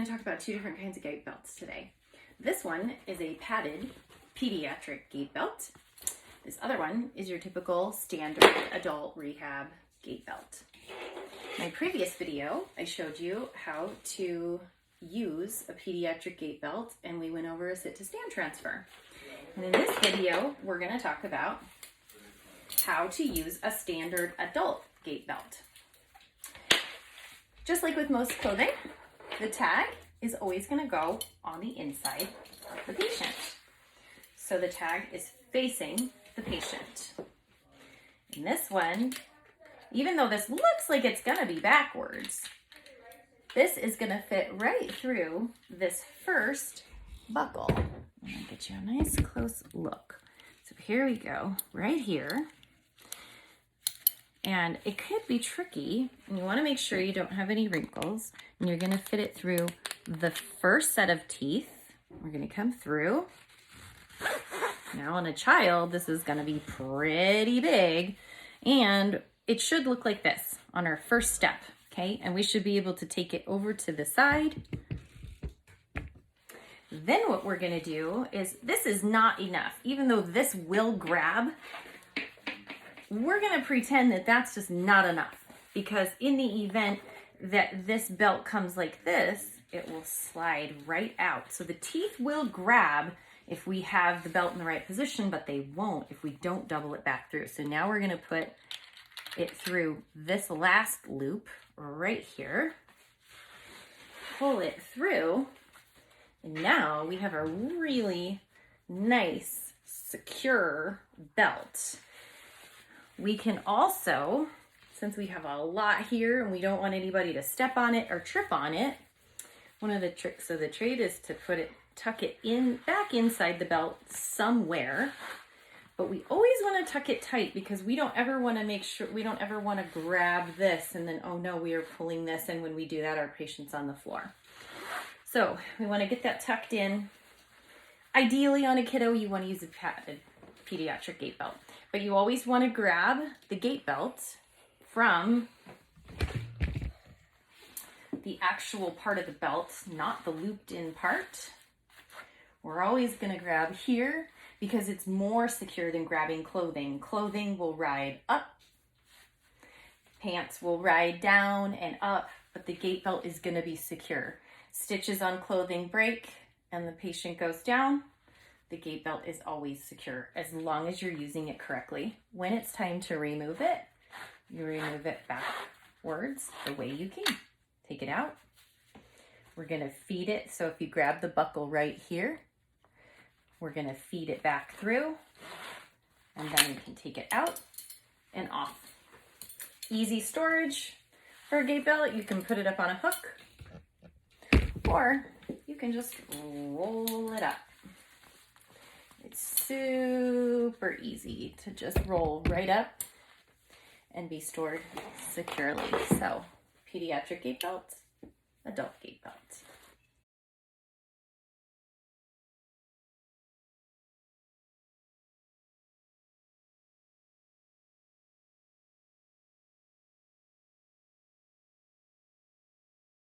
to talk about two different kinds of gait belts today. This one is a padded pediatric gait belt. This other one is your typical standard adult rehab gait belt. In my previous video, I showed you how to use a pediatric gait belt, and we went over a sit-to-stand transfer. And in this video, we're going to talk about how to use a standard adult gait belt. Just like with most clothing, the tag is always going to go on the inside of the patient. So the tag is facing the patient. In this one, even though this looks like it's going to be backwards, this is going to fit right through this first buckle. I'm going to get you a nice close look. So here we go, right here. And it could be tricky, and you want to make sure you don't have any wrinkles, and you're going to fit it through the first set of teeth. We're going to come through. Now on a child, this is going to be pretty big, and it should look like this on our first step, okay? And we should be able to take it over to the side. Then what we're going to do is, this is not enough. Even though this will grab, we're going to pretend that that's just not enough, because in the event that this belt comes like this, it will slide right out. So the teeth will grab if we have the belt in the right position, but they won't if we don't double it back through. So now we're going to put it through this last loop right here, pull it through, and now we have a really nice, secure belt. We can also, since we have a lot here and we don't want anybody to step on it or trip on it, one of the tricks of the trade is to tuck it in back inside the belt somewhere. But we always want to tuck it tight, because we don't ever want to grab this and then, oh no, we are pulling this, and when we do that, our patient's on the floor. So we want to get that tucked in. Ideally on a kiddo, you want to use a padded pediatric gait belt. But you always want to grab the gait belt from the actual part of the belt, not the looped in part. We're always going to grab here because it's more secure than grabbing clothing. Clothing will ride up, pants will ride down and up, but the gait belt is going to be secure. Stitches on clothing break and the patient goes down. The gait belt is always secure as long as you're using it correctly. When it's time to remove it, you remove it backwards the way you came. Take it out. We're going to feed it. So if you grab the buckle right here, we're going to feed it back through, and then you can take it out and off. Easy storage for a gait belt. You can put it up on a hook, or you can just roll it up. It's super easy to just roll right up and be stored securely. So, pediatric gait belt, adult gait belt.